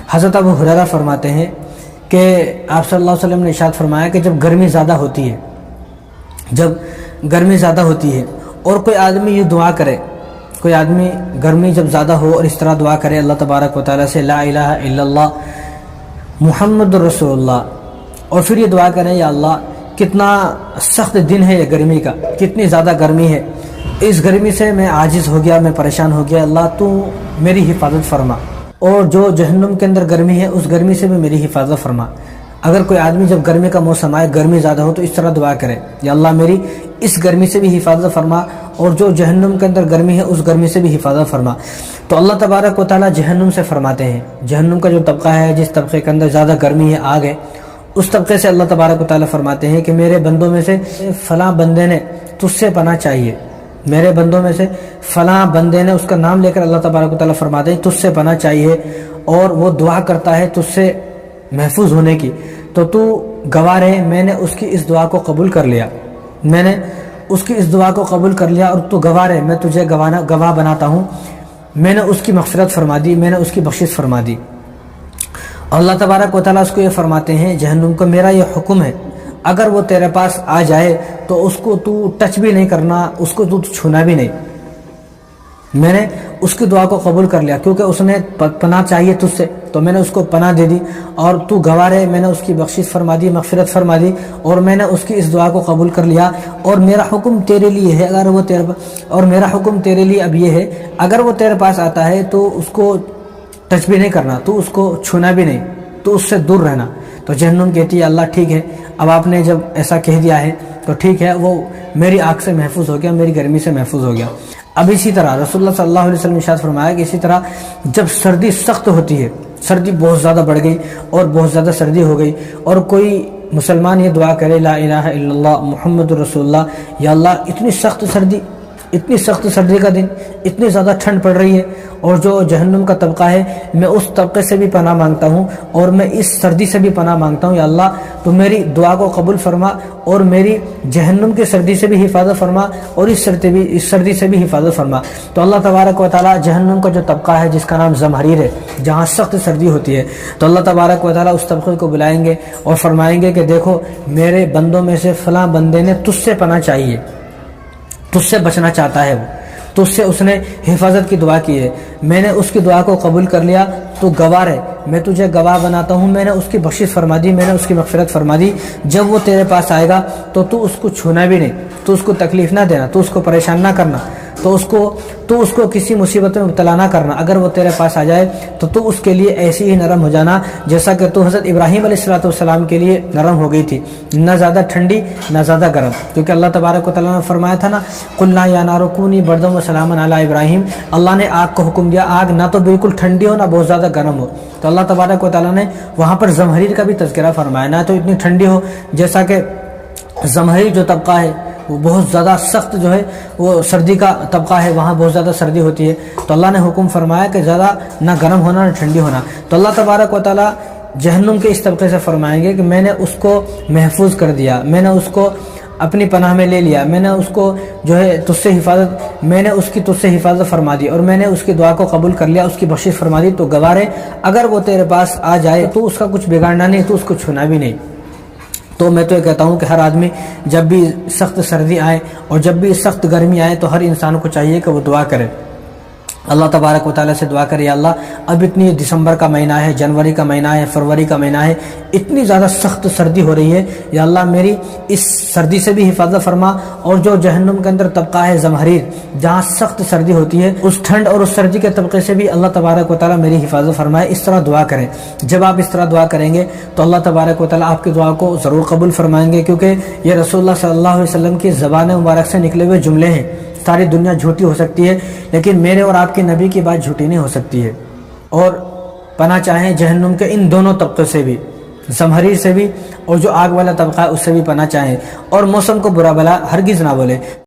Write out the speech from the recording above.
حضرت ابو ہریرہ فرماتے ہیں کہ آپ صلی اللہ علیہ وسلم نے ارشاد فرمایا کہ جب گرمی زیادہ ہوتی ہے اور کوئی آدمی یہ دعا کرے، کوئی آدمی گرمی جب زیادہ ہو اور اس طرح دعا کرے اللہ تبارک و تعالیٰ سے لا الہ الا اللہ محمد رسول اللہ، اور پھر یہ دعا کریں یا اللہ کتنا سخت دن ہے یہ گرمی کا، کتنی زیادہ گرمی ہے، اس گرمی سے میں عاجز ہو گیا، میں پریشان ہو گیا، اللہ تو میری حفاظت فرما، اور جو جہنم کے اندر گرمی ہے اس گرمی سے بھی میری حفاظت فرما۔ اگر کوئی آدمی جب گرمی کا موسم آئے، گرمی زیادہ ہو، تو اس طرح دعا کرے یا اللہ میری اس گرمی سے بھی حفاظت فرما، اور جو جہنم کے اندر گرمی ہے اس گرمی سے بھی حفاظت فرما۔ تو اللہ تبارک و تعالیٰ جہنم سے فرماتے ہیں، جہنم کا جو طبقہ ہے، جس طبقے کے اندر زیادہ گرمی ہے، آگ ہے، اس طبقے سے اللہ تبارک و تعالیٰ فرماتے ہیں کہ میرے بندوں میں سے فلاں بندے نے تجھ سے پناہ چاہیے، میرے بندوں میں سے فلاں بندے نے، اس کا نام لے کر اللہ تبارک و تعالیٰ فرماتے ہیں تجھ سے پناہ چاہیے، اور وہ دعا کرتا ہے تجھ سے محفوظ ہونے کی، تو تو گواہ رہے میں نے اس کی اس دعا کو قبول کر لیا، میں نے اس کی اس دعا کو قبول کر لیا، اور تو گواہ رہے میں تجھے گواہ بناتا ہوں، میں نے اس کی مغفرت فرما دی، میں نے اس کی بخشش فرما دی۔ اللہ تبارک و تعالیٰ اس کو یہ فرماتے ہیں جہنم کو میرا یہ حکم ہے، اگر وہ تیرے پاس آ جائے تو اس کو تو ٹچ بھی نہیں کرنا، اس کو تو چھونا بھی نہیں، میں نے اس کی دعا کو قبول کر لیا، کیونکہ اس نے پناہ چاہیے تجھ سے تو میں نے اس کو پناہ دے دی، اور تو گواہ رہے میں نے اس کی بخشش فرما دی، مغفرت فرما دی، اور میں نے اس کی اس دعا کو قبول کر لیا، اور میرا حکم تیرے لیے ہے، اگر وہ اور میرا حکم تیرے لیے اب یہ ہے اگر وہ تیرے پاس آتا ہے تو اس کو ٹچ بھی نہیں کرنا، تو اس کو چھونا بھی نہیں، تو اس سے دور رہنا۔ تو جہنم کہتی ہے اللہ ٹھیک ہے، اب آپ نے جب ایسا کہہ دیا ہے تو ٹھیک ہے، وہ میری آگ سے محفوظ ہو گیا، میری گرمی سے محفوظ ہو گیا۔ اب اسی طرح رسول اللہ صلی اللہ علیہ وسلم نے ارشاد فرمایا کہ اسی طرح جب سردی سخت ہوتی ہے، سردی بہت زیادہ بڑھ گئی اور بہت زیادہ سردی ہو گئی، اور کوئی مسلمان یہ دعا کرے لا الہ الا اللہ محمد رسول اللہ، یا اللہ اتنی سخت سردی کا دن، اتنی زیادہ ٹھنڈ پڑ رہی ہے، اور جو جہنم کا طبقہ ہے میں اس طبقے سے بھی پناہ مانگتا ہوں، اور میں اس سردی سے بھی پناہ مانگتا ہوں، یا اللہ تو میری دعا کو قبول فرما، اور میری جہنم کی سردی سے بھی حفاظت فرما، اور اس سردی سے بھی حفاظت فرما۔ تو اللہ تبارک و تعالیٰ جہنم کا جو طبقہ ہے جس کا نام زمہریر ہے، جہاں سخت سردی ہوتی ہے، تو اللہ تبارک و تعالیٰ اس طبقے کو بلائیں گے اور فرمائیں گے کہ دیکھو میرے بندوں میں سے فلاں بندے نے تجھ سے پناہ چاہیے، تجھ سے بچنا چاہتا ہے، وہ تجھ سے اس نے حفاظت کی دعا کی ہے، میں نے اس کی دعا کو قبول کر لیا، تو گواہ ہے میں تجھے گواہ بناتا ہوں، میں نے اس کی بخشش فرما دی، میں نے اس کی مغفرت فرما دی، جب وہ تیرے پاس آئے گا تو اس کو چھونا بھی نہیں، تو اس کو تکلیف نہ دینا، تو اس کو پریشان نہ کرنا، تو اس کو کسی مصیبت میں مبتلا نہ کرنا، اگر وہ تیرے پاس آ جائے تو اس کے لیے ایسی ہی نرم ہو جانا جیسا کہ تو حضرت ابراہیم علیہ السلام کے لیے نرم ہو گئی تھی، نہ زیادہ ٹھنڈی نہ زیادہ گرم، کیونکہ اللہ تبارک و تعالیٰ نے فرمایا تھا نا قلنا یا نار کونی بردا و سلاما علی ابراہیم، اللہ نے آگ کو حکم دیا آگ نہ تو بالکل ٹھنڈی ہو نہ بہت زیادہ گرم ہو، تو اللہ تبارک و تعالیٰ نے وہاں پر زمہریر کا بھی تذکرہ فرمایا، نہ تو اتنی ٹھنڈی ہو جیسا کہ زمہریر جو طبقہ ہے وہ بہت زیادہ سخت جو ہے وہ سردی کا طبقہ ہے، وہاں بہت زیادہ سردی ہوتی ہے، تو اللہ نے حکم فرمایا کہ زیادہ نہ گرم ہونا نہ ٹھنڈی ہونا۔ تو اللہ تبارک و تعالیٰ جہنم کے اس طبقے سے فرمائیں گے کہ میں نے اس کو محفوظ کر دیا، میں نے اس کو اپنی پناہ میں لے لیا، میں نے اس کو جو ہے میں نے اس کی تجھ سے حفاظت فرما دی، اور میں نے اس کی دعا کو قبول کر لیا، اس کی بخشش فرما دی، تو گواہ ہے اگر وہ تیرے پاس آ جائے تو اس کا کچھ بگاڑنا نہیں، تو اس کو چھونا بھی نہیں۔ تو میں تو یہ کہتا ہوں کہ ہر آدمی جب بھی سخت سردی آئے اور جب بھی سخت گرمی آئے تو ہر انسان کو چاہیے کہ وہ دعا کرے، اللہ تبارک و تعالیٰ سے دعا کرے یا اللہ اب اتنی دسمبر کا مہینہ ہے، جنوری کا مہینہ ہے، فروری کا مہینہ ہے، اتنی زیادہ سخت سردی ہو رہی ہے، یا اللہ میری اس سردی سے بھی حفاظت فرما، اور جو جہنم کے اندر طبقہ ہے زمہریر جہاں سخت سردی ہوتی ہے اس ٹھنڈ اور اس سردی کے طبقے سے بھی اللہ تبارک و تعالیٰ میری حفاظت فرمائے، اس طرح دعا کریں۔ جب آپ اس طرح دعا کریں گے تو اللہ تبارک و تعالیٰ آپ کی دعا کو ضرور قبول فرمائیں گے، کیونکہ یہ رسول اللہ صلی اللہ علیہ وسلم کی زبان مبارک سے نکلے ہوئے جملے ہیں۔ ساری دنیا جھوٹی ہو سکتی ہے لیکن میرے اور آپ کے نبی کی بات جھوٹی نہیں ہو سکتی ہے، اور پناہ چاہیں جہنم کے ان دونوں طبقے سے بھی، زمہریر سے بھی اور جو آگ والا طبقہ ہے اس سے بھی پناہ چاہیں، اور موسم کو برا بلا ہرگز نہ بولے۔